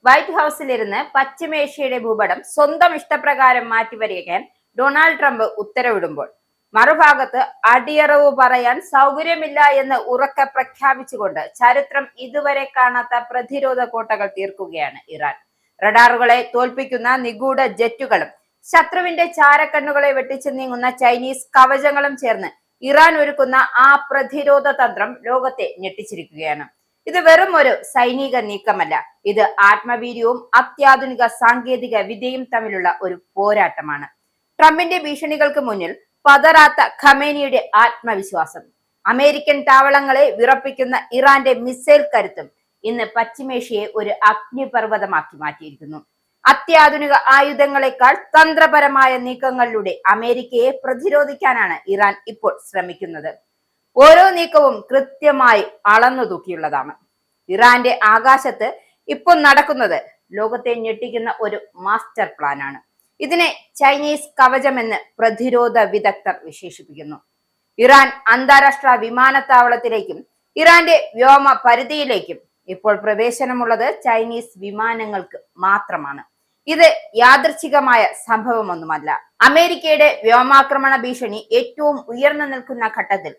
White ഹൌസിലിരുന്ന് പശ്ചിമേഷ്യയുടെ ഭൂപടം സ്വന്തം ഇഷ്ടപ്രകാരം മാറ്റിവരയ്ക്കാൻ ഡൊണാൾഡ് ട്രംപ് ഉത്തരവിടുമ്പോൾ മറുഭാഗത്ത് അടിയറവ് പറയാൻ സൗകര്യമില്ല എന്ന് ഉറക്കെ പ്രഖ്യാപിച്ചുകൊണ്ട് ചരിത്രം ഇതുവരെ കാണാത്ത പ്രതിരോധ കോട്ടകൾ തീർക്കുകയാണ് ഇറാൻ. റഡാറുകളെ തോൽപ്പിക്കുന്ന നിഗൂഢ ജെറ്റുകളും ശത്രുവിന്റെ ചാരക്കണ്ണുകളെ വെട്ടിച്ചു നീങ്ങുന്ന ചൈനീസ് കവചങ്ങളും ചേർന്ന് ഇറാൻ ഒരുക്കുന്ന ആ പ്രതിരോധ തന്ത്രം ലോകത്തെ ഞെട്ടിച്ചിരിക്കുകയാണ്. ഇത് വെറും ഒരു സൈനിക നീക്കമല്ല, ഇത് ആത്മവീര്യവും അത്യാധുനിക സാങ്കേതിക വിദ്യയും തമ്മിലുള്ള ഒരു പോരാട്ടമാണ്. ട്രംപിന്റെ ഭീഷണികൾക്ക് മുന്നിൽ പതറാത്ത ഖമേനിയുടെ ആത്മവിശ്വാസം, അമേരിക്കൻ താവളങ്ങളെ വിറപ്പിക്കുന്ന ഇറാന്റെ മിസൈൽ കരുത്തും ഇന്ന് പശ്ചിമേഷ്യയെ ഒരു അഗ്നിപർവ്വതമാക്കി മാറ്റിയിരിക്കുന്നു. അത്യാധുനിക ആയുധങ്ങളെക്കാൾ തന്ത്രപരമായ നീക്കങ്ങളിലൂടെ അമേരിക്കയെ പ്രതിരോധിക്കാനാണ് ഇറാൻ ഇപ്പോൾ ശ്രമിക്കുന്നത്. ഓരോ നീക്കവും കൃത്യമായി അളന്നു തൂക്കിയുള്ളതാണ്. ഇറാന്റെ ആകാശത്ത് ഇപ്പോൾ നടക്കുന്നത് ലോകത്തെ ഞെട്ടിക്കുന്ന ഒരു മാസ്റ്റർ പ്ലാനാണ്. ഇതിനെ ചൈനീസ് കവചമെന്ന് പ്രതിരോധ വിദഗ്ധർ വിശേഷിപ്പിക്കുന്നു. ഇറാൻ അന്താരാഷ്ട്ര വിമാനത്താവളത്തിലേക്കും ഇറാന്റെ വ്യോമ പരിധിയിലേക്കും ഇപ്പോൾ പ്രവേശനമുള്ളത് ചൈനീസ് വിമാനങ്ങൾക്ക് മാത്രമാണ്. ഇത് യാദൃച്ഛികമായ സംഭവമൊന്നുമല്ല. അമേരിക്കയുടെ വ്യോമാക്രമണ ഭീഷണി ഏറ്റവും ഉയർന്നു നിൽക്കുന്ന ഘട്ടത്തിൽ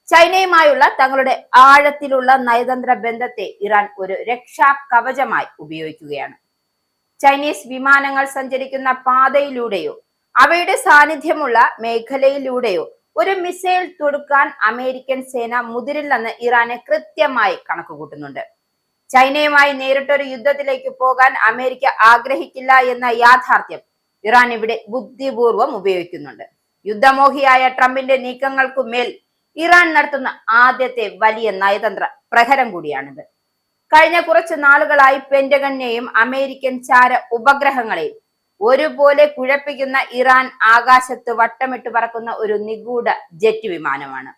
ചൈനയുമായുള്ള തങ്ങളുടെ ആഴത്തിലുള്ള നയതന്ത്ര ബന്ധത്തെ ഇറാൻ ഒരു രക്ഷാ കവചമായി ഉപയോഗിക്കുകയാണ്. ചൈനീസ് വിമാനങ്ങൾ സഞ്ചരിക്കുന്ന പാതയിലൂടെയോ അവയുടെ സാന്നിധ്യമുള്ള മേഖലയിലൂടെയോ ഒരു മിസൈൽ തൊടുക്കാൻ അമേരിക്കൻ സേന മുതിരില്ലെന്ന് ഇറാന് കൃത്യമായി കണക്കുകൂട്ടുന്നുണ്ട്. ചൈനയുമായി നേരിട്ടൊരു യുദ്ധത്തിലേക്ക് പോകാൻ അമേരിക്ക ആഗ്രഹിക്കില്ല എന്ന യാഥാർത്ഥ്യം ഇറാൻ ഇവിടെ ബുദ്ധിപൂർവം ഉപയോഗിക്കുന്നുണ്ട്. യുദ്ധമോഹിയായ ട്രംപിന്റെ നീക്കങ്ങൾക്കുമേൽ ഇറാൻ നടത്തുന്ന ആദ്യത്തെ വലിയ നയതന്ത്ര പ്രഹരം കൂടിയാണിത്. കഴിഞ്ഞ കുറച്ചു നാളുകളായി പെന്റഗണിനെയും അമേരിക്കൻ ചാര ഉപഗ്രഹങ്ങളെയും ഒരുപോലെ കുഴപ്പിക്കുന്ന ഇറാൻ ആകാശത്ത് വട്ടമിട്ട് പറക്കുന്ന ഒരു നിഗൂഢ ജെറ്റ് വിമാനമാണ്.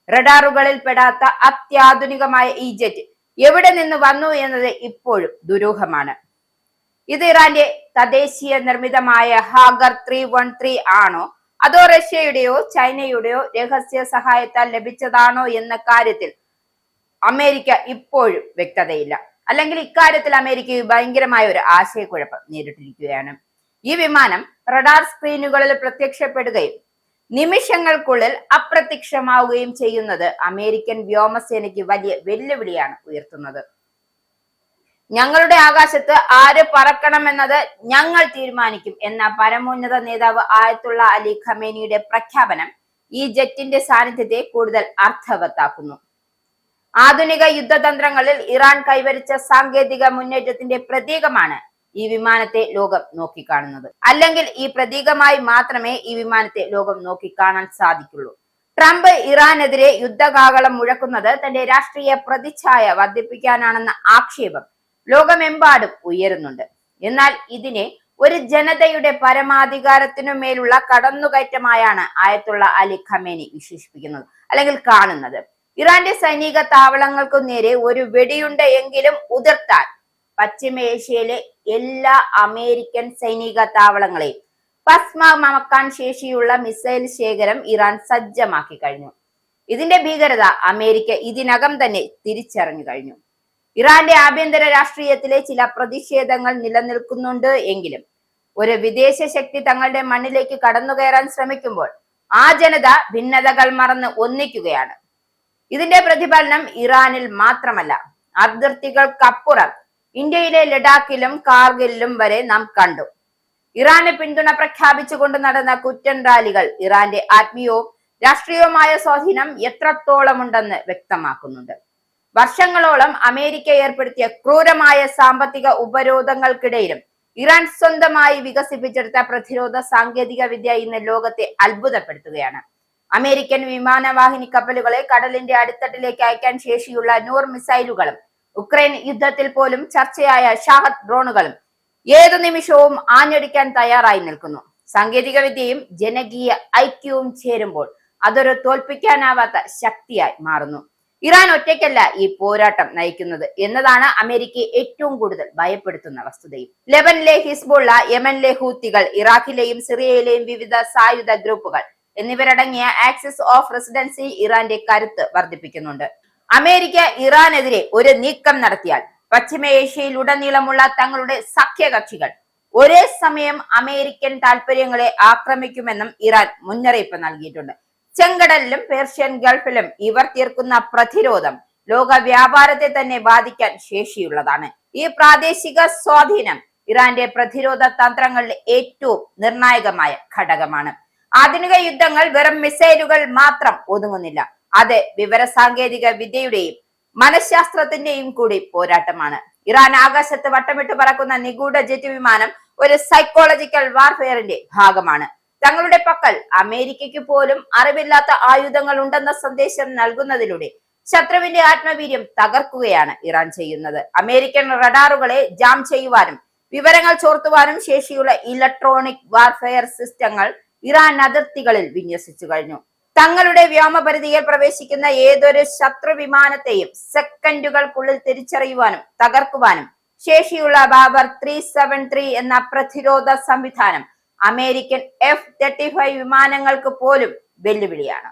റഡാറുകളിൽ പെടാത്ത അത്യാധുനികമായ ഈ ജെറ്റ് എവിടെ നിന്ന് വന്നു എന്നത് ഇപ്പോഴും ദുരൂഹമാണ്. ഇത് ഇറാന്റെ തദ്ദേശീയ നിർമ്മിതമായ ഹാഗർ 313 ആണോ അതോ റഷ്യയുടെയോ ചൈനയുടെയോ രഹസ്യ സഹായത്താൽ ലഭിച്ചതാണോ എന്ന കാര്യത്തിൽ അമേരിക്ക ഇപ്പോഴും വ്യക്തതയില്ല. അല്ലെങ്കിൽ ഇക്കാര്യത്തിൽ അമേരിക്ക ഭയങ്കരമായ ഒരു ആശയക്കുഴപ്പം നേരിട്ടിരിക്കുകയാണ്. ഈ വിമാനം റഡാർ സ്ക്രീനുകളിൽ പ്രത്യക്ഷപ്പെടുകയും നിമിഷങ്ങൾക്കുള്ളിൽ അപ്രത്യക്ഷമാവുകയും ചെയ്യുന്നത് അമേരിക്കൻ വ്യോമസേനയ്ക്ക് വലിയ വെല്ലുവിളിയാണ് ഉയർത്തുന്നത്. ഞങ്ങളുടെ ആകാശത്ത് ആര് പറക്കണമെന്നത് ഞങ്ങൾ തീരുമാനിക്കും എന്ന പരമോന്നത നേതാവ് ആയത്തുള്ള അലി ഖമേനിയുടെ പ്രഖ്യാപനം ഈ ജെറ്റിന്റെ സാന്നിധ്യത്തെ കൂടുതൽ അർത്ഥവത്താക്കുന്നു. ആധുനിക യുദ്ധതന്ത്രങ്ങളിൽ ഇറാൻ കൈവരിച്ച സാങ്കേതിക മുന്നേറ്റത്തിന്റെ പ്രതീകമാണ് ഈ വിമാനത്തെ ലോകം നോക്കിക്കാണുന്നത്. അല്ലെങ്കിൽ ഈ പ്രതീകമായി മാത്രമേ ഈ വിമാനത്തെ ലോകം നോക്കിക്കാണാൻ സാധിക്കുള്ളൂ. ട്രംപ് ഇറാനെതിരെ യുദ്ധകാഹളം മുഴക്കുന്നത് തന്റെ രാഷ്ട്രീയ പ്രതിച്ഛായ വർദ്ധിപ്പിക്കാനാണെന്ന ആക്ഷേപം ലോകമെമ്പാടും ഉയരുന്നുണ്ട്. എന്നാൽ ഇതിനെ ഒരു ജനതയുടെ പരമാധികാരത്തിനു മേലുള്ള കടന്നുകയറ്റമായാണ് ആയത്തുള്ള അലി ഖമേനി വിശേഷിപ്പിക്കുന്നത് അല്ലെങ്കിൽ കാണുന്നത്. ഇറാന്റെ സൈനിക താവളങ്ങൾക്കു നേരെ ഒരു വെടിയുണ്ടെങ്കിലും ഉതിർത്താൽ പശ്ചിമേഷ്യയിലെ എല്ലാ അമേരിക്കൻ സൈനിക താവളങ്ങളെയും ഭസ്മമാക്കാൻ ശേഷിയുള്ള മിസൈൽ ശേഖരം ഇറാൻ സജ്ജമാക്കി കഴിഞ്ഞു. ഇതിന്റെ ഭീകരത അമേരിക്ക ഇതിനകം തന്നെ തിരിച്ചറിഞ്ഞു കഴിഞ്ഞു. ഇറാന്റെ ആഭ്യന്തര രാഷ്ട്രീയത്തിലെ ചില പ്രതിഷേധങ്ങൾ നിലനിൽക്കുന്നുണ്ട് എങ്കിലും ഒരു വിദേശ ശക്തി തങ്ങളുടെ മണ്ണിലേക്ക് കടന്നുകയറാൻ ശ്രമിക്കുമ്പോൾ ആ ജനത ഭിന്നതകൾ മറന്ന് ഒന്നിക്കുകയാണ്. ഇതിന്റെ പ്രതിഫലനം ഇറാനിൽ മാത്രമല്ല, അതിർത്തികൾക്കപ്പുറം ഇന്ത്യയിലെ ലഡാക്കിലും കാർഗിലും വരെ നാം കണ്ടു. ഇറാന് പിന്തുണ പ്രഖ്യാപിച്ചുകൊണ്ട് നടന്ന കുറ്റൻ റാലികൾ ഇറാന്റെ ആത്മീയവും രാഷ്ട്രീയവുമായ സ്വാധീനം എത്രത്തോളമുണ്ടെന്ന് വ്യക്തമാക്കുന്നുണ്ട്. വർഷങ്ങളോളം അമേരിക്ക ഏർപ്പെടുത്തിയ ക്രൂരമായ സാമ്പത്തിക ഉപരോധങ്ങൾക്കിടയിലും ഇറാൻ സ്വന്തമായി വികസിപ്പിച്ചെടുത്ത പ്രതിരോധ സാങ്കേതിക വിദ്യ ഇന്ന് ലോകത്തെ അത്ഭുതപ്പെടുത്തുകയാണ്. അമേരിക്കൻ വിമാനവാഹിനി കപ്പലുകളെ കടലിന്റെ അടിത്തട്ടിലേക്ക് അയക്കാൻ ശേഷിയുള്ള നൂർ മിസൈലുകളും ഉക്രൈൻ യുദ്ധത്തിൽ പോലും ചർച്ചയായ ഷാഹദ് ഡ്രോണുകളും ഏതു നിമിഷവും ആഞ്ഞടിക്കാൻ തയ്യാറായി നിൽക്കുന്നു. സാങ്കേതിക വിദ്യയും ജനകീയ ഐക്യവും ചേരുമ്പോൾ അതൊരു തോൽപ്പിക്കാനാവാത്ത ശക്തിയായി മാറുന്നു. ഇറാൻ ഒറ്റയ്ക്കല്ല ഈ പോരാട്ടം നയിക്കുന്നത് എന്നതാണ് അമേരിക്കയെ ഏറ്റവും കൂടുതൽ ഭയപ്പെടുത്തുന്ന വസ്തുതയും. ലെബനിലെ ഹിസ്ബുള്ള, യമനിലെ ഹൂത്തികൾ, ഇറാഖിലെയും സിറിയയിലെയും വിവിധ സായുധ ഗ്രൂപ്പുകൾ എന്നിവരടങ്ങിയ ആക്സിസ് ഓഫ് റെസിഡൻസി ഇറാന്റെ കരുത്ത് വർദ്ധിപ്പിക്കുന്നുണ്ട്. അമേരിക്ക ഇറാനെതിരെ ഒരു നീക്കം നടത്തിയാൽ പശ്ചിമേഷ്യയിലുടനീളമുള്ള തങ്ങളുടെ സഖ്യകക്ഷികൾ ഒരേ സമയം അമേരിക്കൻ താൽപര്യങ്ങളെ ആക്രമിക്കുമെന്നും ഇറാൻ മുന്നറിയിപ്പ് നൽകിയിട്ടുണ്ട്. ചെങ്കടലിലും പേർഷ്യൻ ഗൾഫിലും ഇവർ തീർക്കുന്ന പ്രതിരോധം ലോക വ്യാപാരത്തെ തന്നെ ബാധിക്കാൻ ശേഷിയുള്ളതാണ്. ഈ പ്രാദേശിക സ്വാധീനം ഇറാന്റെ പ്രതിരോധ തന്ത്രങ്ങളിലെ ഏറ്റവും നിർണായകമായ ഘടകമാണ്. ആധുനിക യുദ്ധങ്ങൾ വെറും മിസൈലുകൾ മാത്രം ഒതുങ്ങുന്നില്ല. അത് വിവരസാങ്കേതിക വിദ്യയുടെയും മനഃശാസ്ത്രത്തിന്റെയും കൂടി പോരാട്ടമാണ്. ഇറാൻ ആകാശത്ത് വട്ടമിട്ട് പറക്കുന്ന നിഗൂഢ ജെറ്റ് വിമാനം ഒരു സൈക്കോളജിക്കൽ വാർഫെയറിന്റെ ഭാഗമാണ്. തങ്ങളുടെ പക്കൽ അമേരിക്കയ്ക്ക് പോലും അറിവില്ലാത്ത ആയുധങ്ങൾ ഉണ്ടെന്ന സന്ദേശം നൽകുന്നതിലൂടെ ശത്രുവിന്റെ ആത്മവീര്യം തകർക്കുകയാണ് ഇറാൻ ചെയ്യുന്നത്. അമേരിക്കൻ റഡാറുകളെ ജാം ചെയ്യുവാനും വിവരങ്ങൾ ചോർത്തുവാനും ശേഷിയുള്ള ഇലക്ട്രോണിക് വാർഫെയർ സിസ്റ്റങ്ങൾ ഇറാൻ അതിർത്തികളിൽ വിന്യസിച്ചു കഴിഞ്ഞു. തങ്ങളുടെ വ്യോമപരിധിയിൽ പ്രവേശിക്കുന്ന ഏതൊരു ശത്രു വിമാനത്തെയും സെക്കൻഡുകൾക്കുള്ളിൽ തിരിച്ചറിയുവാനും തകർക്കുവാനും ശേഷിയുള്ള ബാബർ 373 എന്ന പ്രതിരോധ സംവിധാനം അമേരിക്കൻ F-35 വിമാനങ്ങൾക്ക് പോലും വെല്ലുവിളിയാണ്.